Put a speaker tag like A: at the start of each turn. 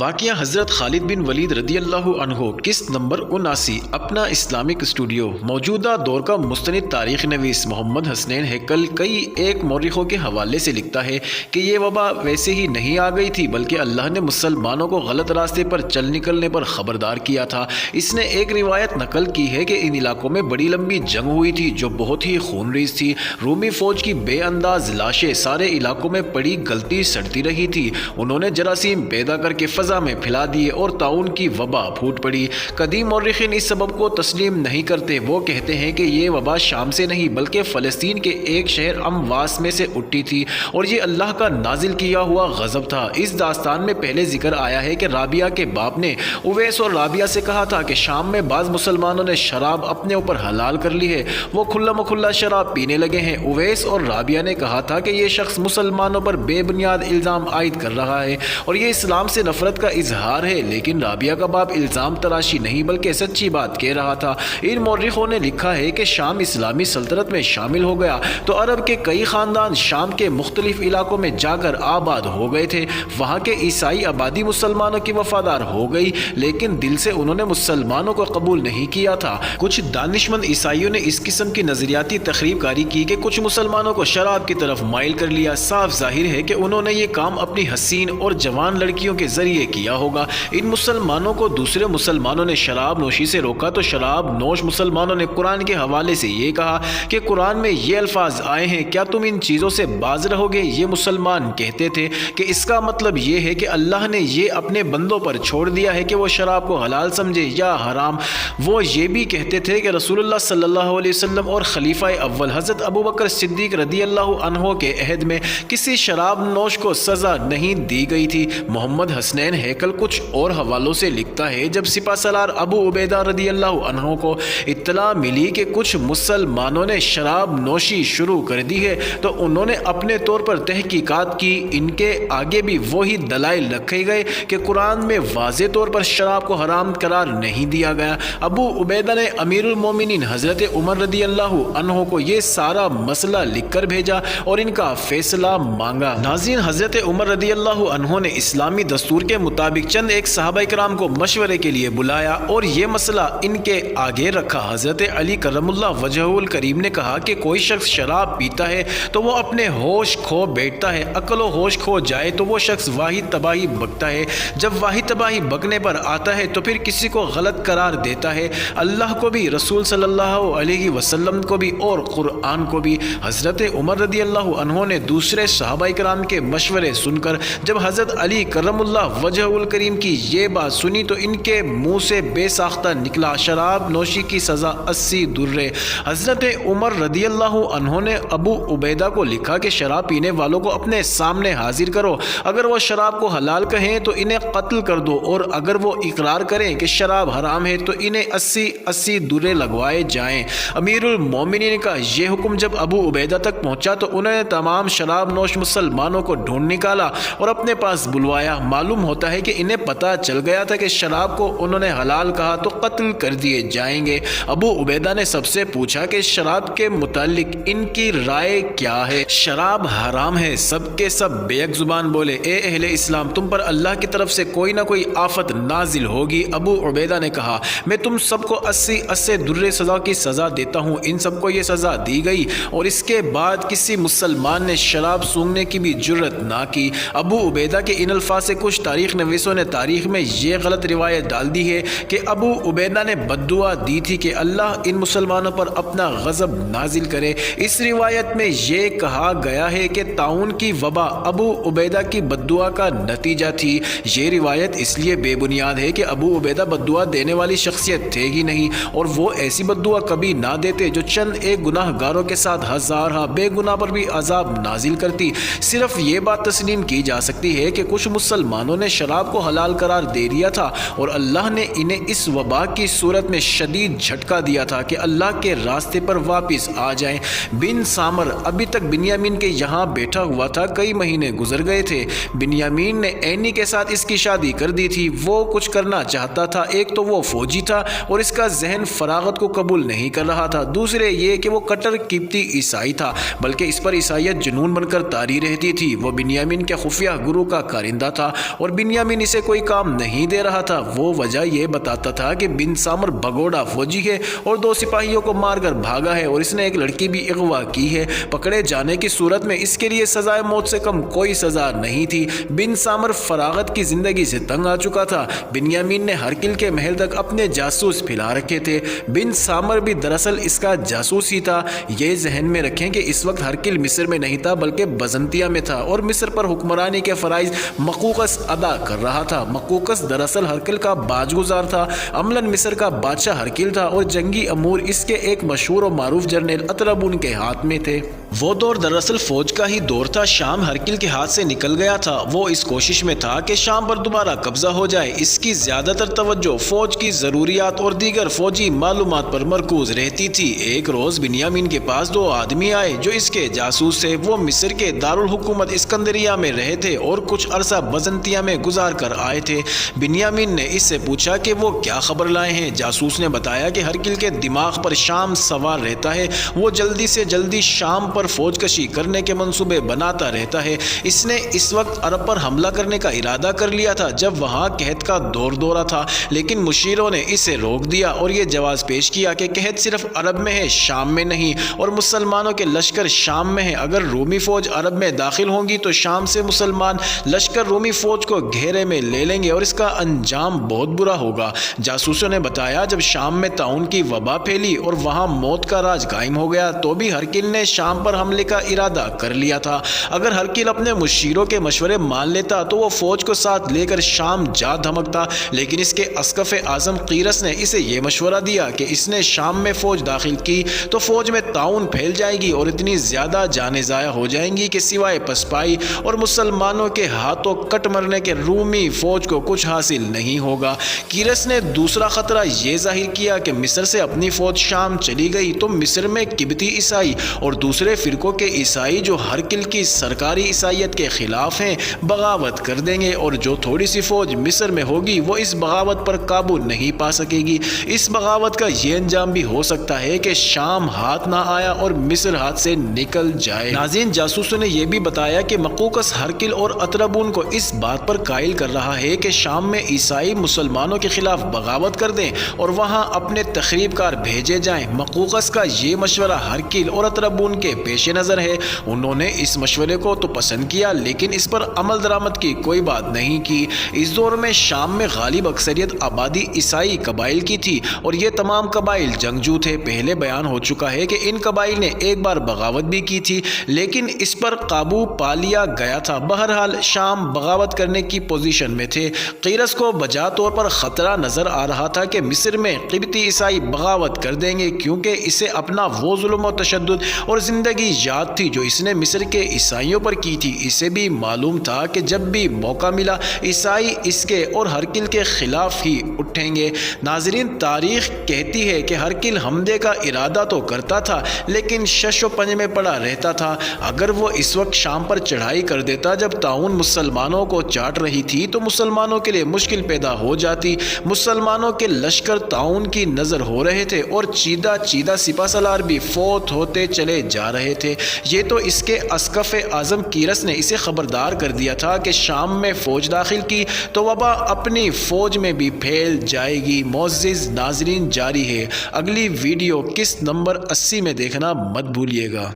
A: واقعہ حضرت خالد بن ولید رضی اللہ عنہ قسط نمبر 79 اپنا اسلامک اسٹوڈیو موجودہ دور کا مستند تاریخ نویس محمد حسنین ہیکل کئی ایک مورخوں کے حوالے سے لکھتا ہے کہ یہ وبا ویسے ہی نہیں آ گئی تھی بلکہ اللہ نے مسلمانوں کو غلط راستے پر چل نکلنے پر خبردار کیا تھا۔ اس نے ایک روایت نقل کی ہے کہ ان علاقوں میں بڑی لمبی جنگ ہوئی تھی جو بہت ہی خونریز تھی۔ رومی فوج کی بے انداز لاشیں سارے علاقوں میں پڑی گلتی سڑتی رہی تھی۔ انہوں نے جراثیم پیدا کر کے فضا میں پھیلا دیے اور طاعون کی وبا پھوٹ پڑی۔ قدیم مورخین اس سبب کو تسلیم نہیں کرتے۔ وہ کہتے ہیں کہ یہ وبا شام سے نہیں بلکہ فلسطین کے ایک شہر امواس میں سے اٹھی تھی اور یہ اللہ کا نازل کیا ہوا غضب تھا۔ اس داستان میں پہلے ذکر آیا ہے کہ رابعہ کے باپ نے اویس اور رابعہ سے کہا تھا کہ شام میں بعض مسلمانوں نے شراب اپنے اوپر حلال کر لی ہے، وہ کھلا مکھلا شراب پینے لگے ہیں۔ اویس اور رابعہ نے کہا تھا کہ یہ شخص مسلمانوں پر بے بنیاد الزام عائد کر رہا ہے اور یہ اسلام سے نفرت کا اظہار ہے، لیکن رابعہ کا باپ الزام تراشی نہیں بلکہ سچی بات کہہ رہا تھا۔ ان مورخوں نے لکھا ہے کہ شام اسلامی سلطنت میں شامل ہو گیا تو عرب کے کئی خاندان شام کے مختلف علاقوں میں جا کر آباد ہو گئے تھے۔ وہاں کے عیسائی آبادی مسلمانوں کی وفادار ہو گئی لیکن دل سے انہوں نے مسلمانوں کو قبول نہیں کیا تھا۔ کچھ دانشمند عیسائیوں نے اس قسم کی نظریاتی تخریب کاری کی کہ کچھ مسلمانوں کو شراب کی طرف مائل کر لیا۔ صاف ظاہر ہے کہ انہوں نے یہ کام اپنی حسین اور جوان لڑکیوں کے ذریعے کیا ہوگا۔ ان مسلمانوں کو دوسرے مسلمانوں نے شراب نوشی سے روکا تو شراب نوش مسلمانوں نے قرآن کے حوالے سے یہ کہا کہ قرآن میں یہ الفاظ آئے ہیں، کیا تم ان چیزوں سے باز رہو گے؟ یہ مسلمان کہتے تھے کہ اس کا مطلب یہ ہے کہ اللہ نے یہ اپنے بندوں پر چھوڑ دیا ہے کہ وہ شراب کو حلال سمجھے یا حرام۔ وہ یہ بھی کہتے تھے کہ رسول اللہ صلی اللہ علیہ وسلم اور خلیفہ اول حضرت ابو بکر صدیق رضی اللہ عنہ کے عہد میں کسی شراب نوش کو سزا نہیں دی گئی تھی۔ محمد حسنین ہیکل کچھ اور حوالوں سے لکھتا ہے جب سپہ سالار ابو عبیدہ رضی اللہ عنہ کو اطلاع ملی کہ کچھ مسلمانوں نے شراب نوشی شروع کر دی ہے تو انہوں نے اپنے طور پر تحقیقات کی۔ ان کے آگے بھی وہی دلائل رکھے گئے کہ قرآن میں واضح طور پر شراب کو حرام قرار نہیں دیا گیا۔ ابو عبیدہ نے امیر المومنین حضرت عمر رضی اللہ عنہ کو یہ سارا مسئلہ لکھ کر بھیجا اور ان کا فیصلہ مانگا۔ ناظرین، حضرت عمر رضی اللہ عنہ نے اسلامی دستور کے مطابق چند ایک صحابہ کرام کو مشورے کے لیے بلایا اور یہ مسئلہ ان کے آگے رکھا۔ حضرت علی کرم اللہ وجہہ الکریم نے کہا کہ کوئی شخص شراب پیتا ہے تو وہ اپنے ہوش کھو بیٹھتا ہے، عقل و ہوش کھو جائے تو وہ شخص واحد تباہی بکتا ہے۔ جب واحد تباہی بکنے پر آتا ہے تو پھر کسی کو غلط قرار دیتا ہے، اللہ کو بھی، رسول صلی اللہ علیہ وسلم کو بھی اور قرآن کو بھی۔ حضرت عمر رضی اللہ عنہ نے دوسرے صحابہ کرام کے مشورے سن کر جب حضرت علی کرم اللہ وجہہ الکریم کی یہ بات سنی تو ان کے منہ سے بے ساختہ نکلا، شراب نوشی کی سزا 80 درے۔ حضرت عمر رضی اللہ عنہ نے ابو عبیدہ کو لکھا کہ شراب پینے والوں کو اپنے سامنے حاضر کرو، اگر وہ شراب کو حلال کہیں تو انہیں قتل کر دو اور اگر وہ اقرار کریں کہ شراب حرام ہے تو انہیں 80 درے لگوائے جائیں۔ امیر المومنین کا یہ حکم جب ابو عبیدہ تک پہنچا تو انہوں نے تمام شراب نوش مسلمانوں کو ڈھونڈ نکالا اور اپنے پاس بلوایا۔ معلوم ہوتا ہے کہ انہیں پتہ چل گیا تھا کہ شراب کو انہوں نے حلال کہا تو قتل کر دیے جائیں گے۔ ابو عبیدہ نے سب سے پوچھا کہ شراب کے متعلق ان کی رائے کیا ہے؟ شراب حرام ہے۔ سب کے سب بے یک زبان بولے، اے اہل اسلام، تم پر اللہ کی طرف سے کوئی نہ کوئی آفت نازل ہوگی۔ ابو عبیدہ نے کہا، میں تم سب کو 80 درے سزا کی سزا دیتا ہوں۔ ان سب کو یہ سزا دی گئی اور اس کے بعد کسی مسلمان نے شراب سونگھنے کی بھی جرت نہ کی۔ ابو عبیدہ کے ان الفاظ سے کچھ تاریخ نویسوں نے تاریخ میں یہ غلط روایت ڈال دی ہے کہ ابو عبیدہ نے بد دعا دی تھی کہ اللہ ان مسلمانوں پر اپنا غضب نازل کرے۔ اس روایت میں یہ کہا گیا ہے کہ طاعون کی وبا ابو عبیدہ کی بد دعا کا نتیجہ تھی۔ یہ روایت اس لیے بے بنیاد ہے کہ ابو عبیدہ بد دعا دینے والی شخصیت تھے ہی نہیں اور وہ ایسی بد دعا کبھی نہ دیتے جو چند ایک گناہ گاروں کے ساتھ ہزارہ بے گناہ پر بھی عذاب نازل کرتی۔ صرف یہ بات تسلیم کی جا سکتی ہے کہ کچھ مسلمانوں نے شراب کو حلال قرار دے دیا تھا اور اللہ نے انہیں اس وبا کی صورت میں شدید جھٹکا دیا تھا کہ اللہ کے راستے پر واپس آ جائیں۔ بن سامر ابھی تک بنیامین کے یہاں بیٹھا ہوا تھا، کئی مہینے گزر گئے تھے۔ بنیامین نے اینی کے ساتھ اس کی شادی کر دی تھی۔ وہ کچھ کرنا چاہتا تھا، ایک تو وہ فوجی تھا اور اس کا ذہن فراغت کو قبول نہیں کر رہا تھا، دوسرے یہ کہ وہ کٹر قبطی عیسائی تھا، بلکہ اس پر عیسائیت جنون بن کر طاری رہتی تھی۔ وہ بنیامین کے خفیہ گروہ کا کارندہ تھا اور بنیامین بنیامین اسے کوئی کام نہیں دے رہا تھا۔ وہ وجہ یہ بتاتا تھا کہ بن سامر بھگوڑا فوجی ہے اور 2 سپاہیوں کو مار کر بھاگا ہے اور اس نے ایک لڑکی بھی اغوا کی ہے۔ پکڑے جانے کی صورت میں اس کے لیے سزائے موت سے کم کوئی سزا نہیں تھی۔ بن سامر فراغت کی زندگی سے تنگ آ چکا تھا۔ بنیامین نے ہرکل کے محل تک اپنے جاسوس پھیلا رکھے تھے۔ بن سامر بھی دراصل اس کا جاسوس ہی تھا۔ یہ ذہن میں رکھیں کہ اس وقت ہرکل مصر میں نہیں تھا بلکہ بزنطیہ میں تھا اور مصر پر حکمرانی کے فرائض مقوقس ادا کر رہا تھا۔ مقوقس دراصل ہرکل کا باج گزار تھا۔ عملاً مصر کا بادشاہ ہرکل تھا اور جنگی امور اس کے ایک مشہور و معروف جنرل اطرابون کے ہاتھ میں تھے۔ وہ دور دراصل فوج کا ہی دور تھا۔ شام ہرکل کے ہاتھ سے نکل گیا تھا۔ وہ اس کوشش میں تھا کہ شام پر دوبارہ قبضہ ہو جائے۔ اس کی زیادہ تر توجہ فوج کی ضروریات اور دیگر فوجی معلومات پر مرکوز رہتی تھی۔ ایک روز بنیامین کے پاس 2 آدمی آئے جو اس کے جاسوس تھے۔ وہ مصر کے دارالحکومت اسکندریہ میں رہے تھے اور کچھ عرصہ بزنطیہ میں گزار کر آئے تھے۔ بنیامین نے اس سے پوچھا کہ وہ کیا خبر لائے ہیں۔ جاسوس نے بتایا کہ ہرکل کے دماغ پر شام سوار رہتا ہے۔ وہ جلدی سے جلدی شام پر فوج کشی کرنے کے منصوبے بناتا رہتا ہے۔ اس نے اس وقت عرب پر حملہ کرنے کا ارادہ کر لیا تھا جب وہاں قحط کا دورہ تھا، لیکن مشیروں نے اسے روک دیا اور یہ جواز پیش کیا کہ قحط صرف عرب میں ہے، شام میں نہیں، اور مسلمانوں کے لشکر شام میں ہیں۔ اگر رومی فوج عرب میں داخل ہوں گی تو شام سے مسلمان لشکر رومی فوج کو گھیرے میں لے لیں گے اور اس کا انجام بہت برا ہوگا۔ جاسوسوں نے بتایا جب شام میں طاعون کی وبا پھیلی اور وہاں موت کا راج قائم ہو گیا تو بھی ہرکل نے شام پر حملے کا ارادہ کر لیا تھا۔ اگر ہرکل اپنے مشیروں کے مشورے مان لیتا تو وہ فوج کو ساتھ لے کر شام جا دھمکتا، لیکن اس کے اسقف اعظم قیرس نے اسے یہ مشورہ دیا کہ اس نے شام میں فوج داخل کی تو فوج میں طاعون پھیل جائے گی اور اتنی زیادہ جانیں ضائع ہو جائیں گی کہ سوائے پسپائی اور مسلمانوں کے ہاتھوں کٹ مرنے کے رومی فوج کو کچھ حاصل نہیں ہوگا۔ قیرس نے دوسرا خطرہ یہ ظاہر کیا کہ مصر سے اپنی فوج شام چلی گئی تو مصر میں قبطی عیسائی اور دوسرے فرقوں کے عیسائی جو ہرکل کی سرکاری عیسائیت کے خلاف ہیں بغاوت کر دیں گے اور جو تھوڑی سی فوج مصر میں ہوگی وہ اس بغاوت پر قابو نہیں پا سکے گی۔ اس بغاوت کا یہ انجام بھی ہو سکتا ہے کہ شام ہاتھ نہ آیا اور مصر ہاتھ سے نکل جائے۔ ناظرین، جاسوسوں نے یہ بھی بتایا کہ مقوقس ہرکل اور اطرابون کو اس بات پر قائل کر رہا ہے کہ شام میں عیسائی مسلمانوں کے خلاف بغاوت کر دیں اور وہاں اپنے تخریب کار بھیجے جائیں۔ مقوقس کا یہ مشورہ ہرکل اور اطرابون کے پیش نظر ہے۔ انہوں نے اس مشورے کو تو پسند کیا لیکن اس پر عمل درآمد کی کوئی بات نہیں کی۔ اس دور میں شام میں غالب اکثریت آبادی عیسائی قبائل کی تھی اور یہ تمام قبائل جنگجو تھے۔ پہلے بیان ہو چکا ہے کہ ان قبائل نے ایک بار بغاوت بھی کی تھی لیکن اس پر قابو پا لیا گیا تھا۔ بہرحال شام بغاوت کرنے کی پوزیشن میں تھے۔ قیرس کو بجا طور پر خطرہ نظر آ رہا تھا کہ مصر میں قبطی عیسائی بغاوت کر دیں گے کیونکہ اسے اپنا وہ ظلم و تشدد اور زندگی یاد تھی جو اس نے مصر کے عیسائیوں پر کی تھی۔ اسے بھی معلوم تھا کہ جب بھی موقع ملا عیسائی اس کے اور ہرکل کے خلاف ہی اٹھیں گے۔ ناظرین، تاریخ کہتی ہے کہ ہرکل حملے کا ارادہ تو کرتا تھا لیکن شش و پنج میں پڑا رہتا تھا۔ اگر وہ اس وقت شام پر چڑھائی کر دیتا جب طاعون مسلمانوں کو چاٹ رہی تھی تو مسلمانوں کے لیے مشکل پیدا ہو جاتی۔ مسلمانوں کے لشکر طاعون کی نظر ہو رہے تھے اور چیدہ چیدہ سپہ سالار بھی فوت ہوتے چلے جا رہے تھے۔ یہ تو اس کے اسقف اعظم قیرس نے اسے خبردار کر دیا تھا کہ شام میں فوج داخل کی تو وبا اپنی فوج میں بھی پھیل جائے گی۔ معزز ناظرین، جاری ہے اگلی ویڈیو قسط نمبر 80 میں دیکھنا مت بھولیے گا۔